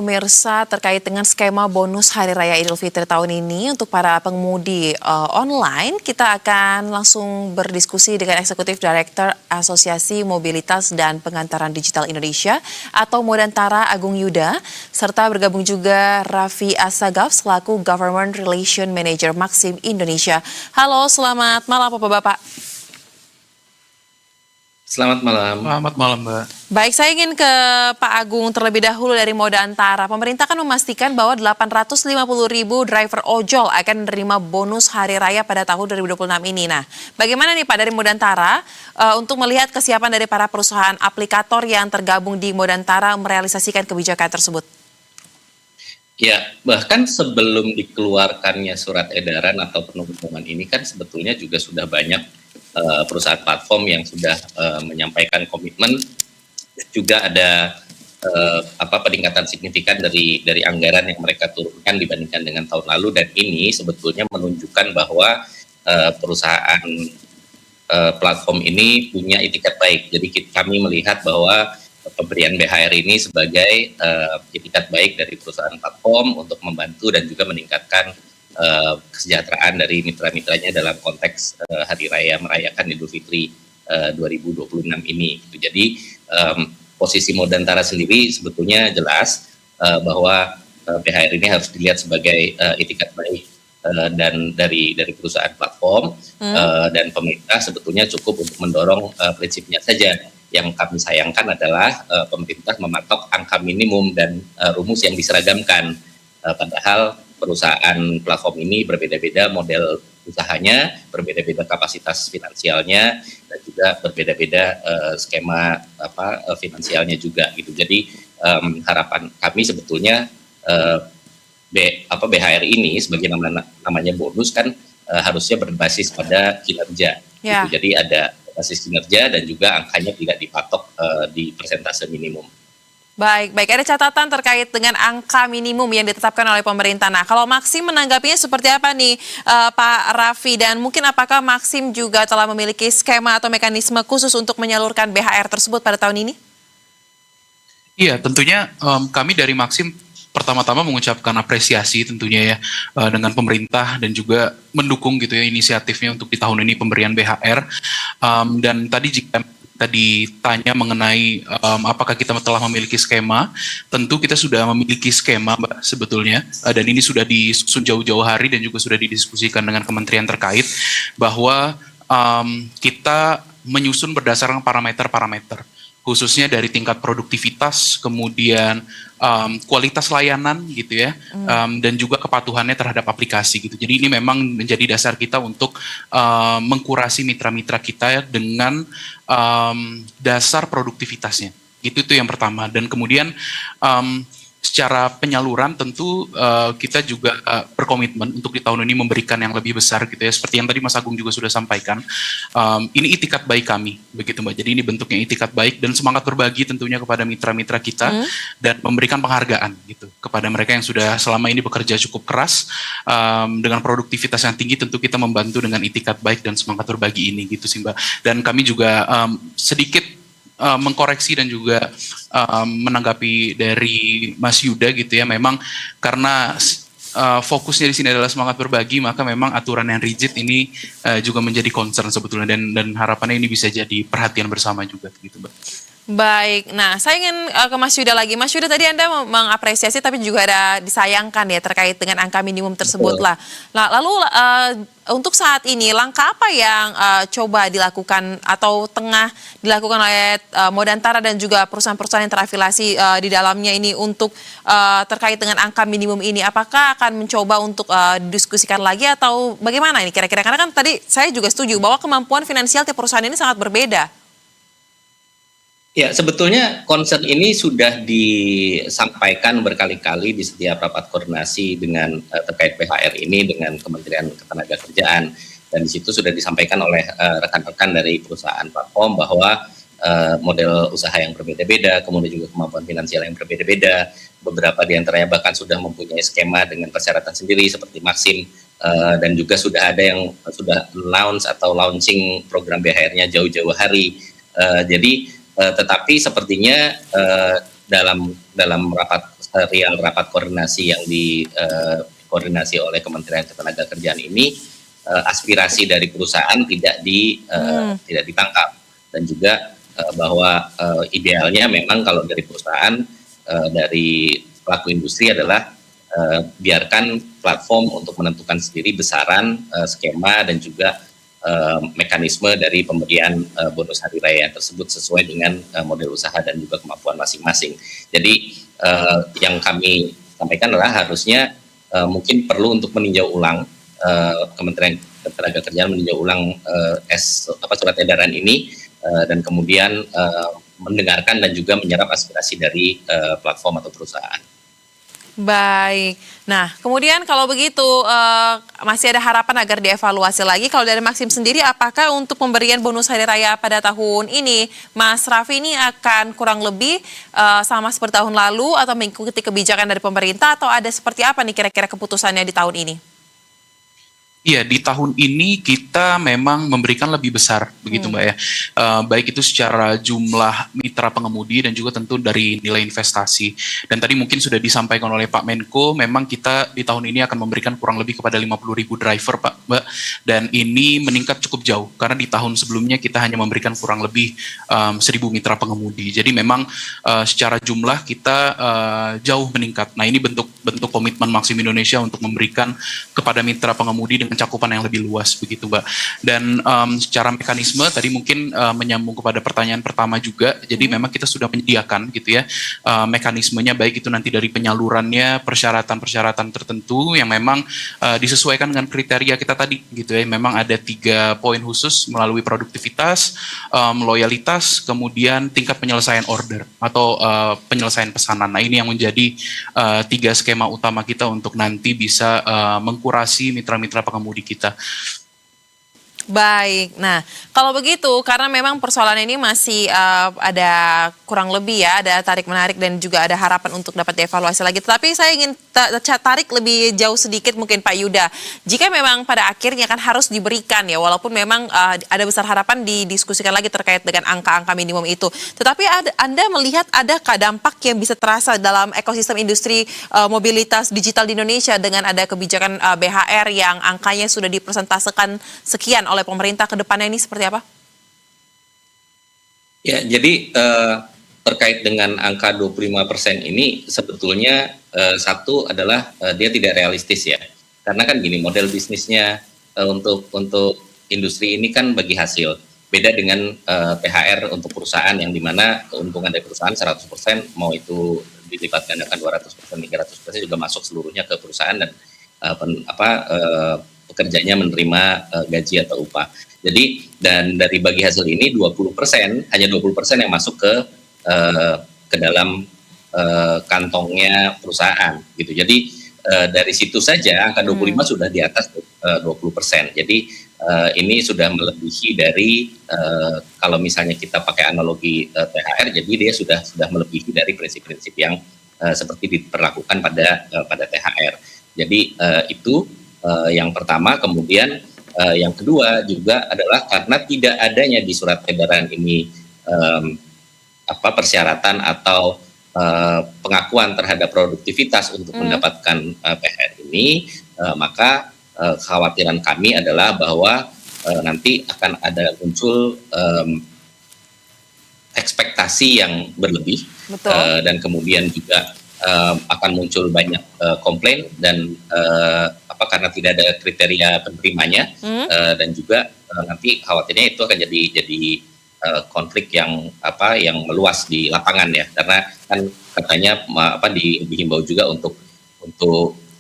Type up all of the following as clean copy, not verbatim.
Pemirsa, terkait dengan skema bonus Hari Raya Idul Fitri tahun ini untuk para pengemudi online, kita akan langsung berdiskusi dengan Eksekutif Director Asosiasi Mobilitas dan Pengantaran Digital Indonesia atau Modantara Agung Yuda, serta bergabung juga Raffi Assagaf selaku Government Relation Manager Maxim Indonesia. Halo, selamat malam Bapak-Bapak. Selamat malam. Selamat malam, Mbak. Baik, saya ingin ke Pak Agung terlebih dahulu dari Modantara. Pemerintah kan memastikan bahwa 850.000 driver ojol akan menerima bonus Hari Raya pada tahun 2026 ini. Nah, bagaimana nih Pak dari Modantara untuk melihat kesiapan dari para perusahaan aplikator yang tergabung di Modantara merealisasikan kebijakan tersebut? Ya, bahkan sebelum dikeluarkannya surat edaran atau pengumuman ini kan sebetulnya juga sudah banyak perusahaan platform yang sudah menyampaikan komitmen, juga ada peningkatan signifikan dari anggaran yang mereka turunkan dibandingkan dengan tahun lalu, dan ini sebetulnya menunjukkan bahwa perusahaan platform ini punya itikat baik. Jadi kami melihat bahwa pemberian BHR ini sebagai itikat baik dari perusahaan platform untuk membantu dan juga meningkatkan kesejahteraan dari mitra-mitranya dalam konteks Hari Raya merayakan Idul Fitri 2026 ini. Jadi posisi Modantara sendiri sebetulnya jelas bahwa BHR ini harus dilihat sebagai itikat baik dan dari perusahaan platform dan pemerintah sebetulnya cukup untuk mendorong prinsipnya saja. Yang kami sayangkan adalah pemerintah mematok angka minimum dan rumus yang diseragamkan, padahal perusahaan platform ini berbeda-beda model usahanya, berbeda-beda kapasitas finansialnya, dan juga berbeda-beda skema finansialnya juga gitu. Jadi harapan kami sebetulnya BHR ini sebagai namanya bonus kan harusnya berbasis pada kinerja. Ya. Gitu. Jadi ada basis kinerja dan juga angkanya tidak dipatok di persentase minimum. Baik. Ada catatan terkait dengan angka minimum yang ditetapkan oleh pemerintah. Nah, kalau Maxim menanggapinya seperti apa nih Pak Raffi? Dan mungkin apakah Maxim juga telah memiliki skema atau mekanisme khusus untuk menyalurkan BHR tersebut pada tahun ini? Iya, tentunya kami dari Maxim pertama-tama mengucapkan apresiasi tentunya ya dengan pemerintah dan juga mendukung gitu ya inisiatifnya untuk di tahun ini pemberian BHR. Dan tadi jika ditanya mengenai apakah kita telah memiliki skema, tentu kita sudah memiliki skema Mbak sebetulnya, dan ini sudah disusun jauh-jauh hari dan juga sudah didiskusikan dengan kementerian terkait bahwa kita menyusun berdasarkan parameter-parameter, khususnya dari tingkat produktivitas, kemudian kualitas layanan gitu ya, dan juga kepatuhannya terhadap aplikasi gitu. Jadi ini memang menjadi dasar kita untuk mengkurasi mitra-mitra kita dengan dasar produktivitasnya. Itu yang pertama. Dan kemudian secara penyaluran tentu kita juga berkomitmen untuk di tahun ini memberikan yang lebih besar gitu ya, seperti yang tadi Mas Agung juga sudah sampaikan. Ini itikat baik kami begitu Mbak, jadi ini bentuknya itikat baik dan semangat berbagi tentunya kepada mitra-mitra kita dan memberikan penghargaan gitu kepada mereka yang sudah selama ini bekerja cukup keras dengan produktivitas yang tinggi. Tentu kita membantu dengan itikat baik dan semangat berbagi ini gitu sih Mbak. Dan kami juga sedikit mengkoreksi dan juga menanggapi dari Mas Yuda gitu ya, memang karena fokusnya di sini adalah semangat berbagi, maka memang aturan yang rigid ini juga menjadi concern sebetulnya, dan harapannya ini bisa jadi perhatian bersama juga gitu Mbak. Baik, nah saya ingin ke Mas Yuda lagi. Mas Yuda, tadi Anda mengapresiasi tapi juga ada disayangkan ya terkait dengan angka minimum tersebut lah. Nah, lalu untuk saat ini langkah apa yang coba dilakukan atau tengah dilakukan oleh Modantara dan juga perusahaan-perusahaan yang terafiliasi di dalamnya ini untuk terkait dengan angka minimum ini? Apakah akan mencoba untuk didiskusikan lagi atau bagaimana ini kira-kira? Karena kan tadi saya juga setuju bahwa kemampuan finansial tiap perusahaan ini sangat berbeda. Ya, sebetulnya concern ini sudah disampaikan berkali-kali di setiap rapat koordinasi dengan terkait PHR ini dengan Kementerian Ketenagakerjaan, dan di situ sudah disampaikan oleh rekan-rekan dari perusahaan platform bahwa model usaha yang berbeda-beda, kemudian juga kemampuan finansial yang berbeda-beda. Beberapa di antaranya bahkan sudah mempunyai skema dengan persyaratan sendiri seperti Maxim, dan juga sudah ada yang sudah launching program BHR-nya jauh-jauh hari. Jadi tetapi sepertinya dalam rapat serial rapat koordinasi yang koordinasi oleh Kementerian Ketenagakerjaan ini, aspirasi dari perusahaan tidak ditangkap, dan juga bahwa idealnya memang kalau dari perusahaan, dari pelaku industri adalah biarkan platform untuk menentukan sendiri besaran, skema, dan juga mekanisme dari pemberian bonus hari raya tersebut sesuai dengan model usaha dan juga kemampuan masing-masing. Jadi yang kami sampaikan adalah harusnya mungkin perlu untuk meninjau ulang, Kementerian Ketenagakerjaan meninjau ulang surat edaran ini, dan kemudian mendengarkan dan juga menyerap aspirasi dari platform atau perusahaan. Baik. Nah, kemudian kalau begitu masih ada harapan agar dievaluasi lagi. Kalau dari Maxim sendiri, apakah untuk pemberian bonus hari raya pada tahun ini, Mas Raffi, ini akan kurang lebih sama seperti tahun lalu atau mengikuti kebijakan dari pemerintah, atau ada seperti apa nih kira-kira keputusannya di tahun ini? Iya, di tahun ini kita memang memberikan lebih besar, begitu Mbak ya. Baik itu secara jumlah mitra pengemudi dan juga tentu dari nilai investasi. Dan tadi mungkin sudah disampaikan oleh Pak Menko, memang kita di tahun ini akan memberikan kurang lebih kepada 50.000 driver, Pak, Mbak. Dan ini meningkat cukup jauh, karena di tahun sebelumnya kita hanya memberikan kurang lebih 1.000 mitra pengemudi. Jadi memang secara jumlah kita jauh meningkat. Nah, ini bentuk komitmen Maxim Indonesia untuk memberikan kepada mitra pengemudi dengan cakupan yang lebih luas, begitu Mbak. Dan secara mekanisme tadi mungkin menyambung kepada pertanyaan pertama juga, jadi memang kita sudah menyediakan gitu ya mekanismenya, baik itu nanti dari penyalurannya, persyaratan-persyaratan tertentu yang memang disesuaikan dengan kriteria kita tadi gitu ya. Memang ada 3 poin khusus melalui produktivitas, loyalitas, kemudian tingkat penyelesaian order atau penyelesaian pesanan. Nah, ini yang menjadi 3 skema utama kita untuk nanti bisa mengkurasi mitra-mitra pengemudi kita. Baik, nah kalau begitu karena memang persoalan ini masih ada kurang lebih ya, ada tarik-menarik dan juga ada harapan untuk dapat dievaluasi lagi. Tetapi saya ingin tarik lebih jauh sedikit mungkin Pak Yuda. Jika memang pada akhirnya kan harus diberikan ya, walaupun memang ada besar harapan didiskusikan lagi terkait dengan angka-angka minimum itu. Tetapi Anda melihat adakah dampak yang bisa terasa dalam ekosistem industri mobilitas digital di Indonesia dengan ada kebijakan BHR yang angkanya sudah dipresentasekan sekian oleh pemerintah ke depannya, ini seperti apa? Ya, jadi terkait dengan angka 25% ini sebetulnya satu adalah dia tidak realistis ya. Karena kan gini, model bisnisnya untuk industri ini kan bagi hasil. Beda dengan THR untuk perusahaan yang dimana keuntungan dari perusahaan 100%, mau itu dilipat gandakan 200%, 300% juga masuk seluruhnya ke perusahaan dan pekerjanya menerima gaji atau upah. Jadi dan dari bagi hasil ini 20%, hanya 20% yang masuk ke dalam kantongnya perusahaan gitu. Jadi dari situ saja angka 25 sudah di atas 20%. Jadi ini sudah melebihi dari kalau misalnya kita pakai analogi THR, jadi dia sudah melebihi dari prinsip-prinsip yang seperti diperlakukan pada THR. Jadi itu yang pertama. Kemudian yang kedua juga adalah karena tidak adanya di surat edaran ini persyaratan atau pengakuan terhadap produktivitas untuk mendapatkan PHR ini, maka kekhawatiran kami adalah bahwa nanti akan ada muncul ekspektasi yang berlebih. Dan kemudian juga akan muncul banyak komplain dan karena tidak ada kriteria penerimanya, dan juga nanti khawatirnya itu akan jadi konflik yang meluas di lapangan ya, karena kan katanya dihimbau juga untuk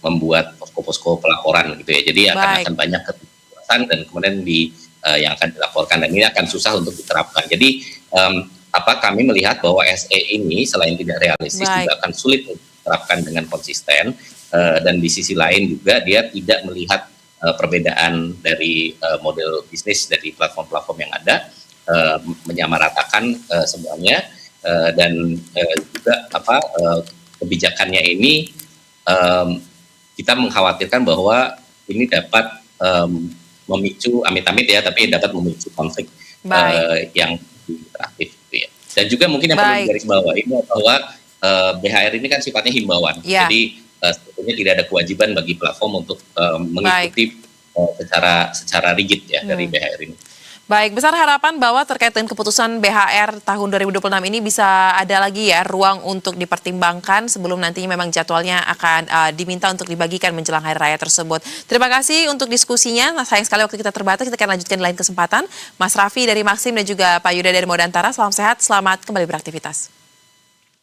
membuat posko-posko pelaporan gitu ya, jadi akan banyak ketidakpuasan dan kemudian yang akan dilaporkan, dan ini akan susah untuk diterapkan. Jadi kami melihat bahwa SE ini selain tidak realistis juga akan sulit untuk diterapkan dengan konsisten, dan di sisi lain juga dia tidak melihat perbedaan dari model bisnis dari platform-platform yang ada, menyamaratakan semuanya, dan juga kebijakannya ini kita mengkhawatirkan bahwa ini dapat memicu, amit-amit ya, tapi dapat memicu konflik yang interaktif gitu ya. Dan juga mungkin yang perlu digarisbawahi bahwa BHR ini kan sifatnya himbauan, Ya. jadi sebetulnya tidak ada kewajiban bagi platform untuk mengikuti secara rigid ya dari BHR ini. Baik, besar harapan bahwa terkait dengan keputusan BHR tahun 2026 ini bisa ada lagi ya ruang untuk dipertimbangkan sebelum nantinya memang jadwalnya akan diminta untuk dibagikan menjelang hari raya tersebut. Terima kasih untuk diskusinya. Nah, sayang sekali waktu kita terbatas, kita akan lanjutkan di lain kesempatan. Mas Raffi dari Maxim dan juga Pak Yuda dari Modantara, salam sehat, selamat kembali beraktivitas.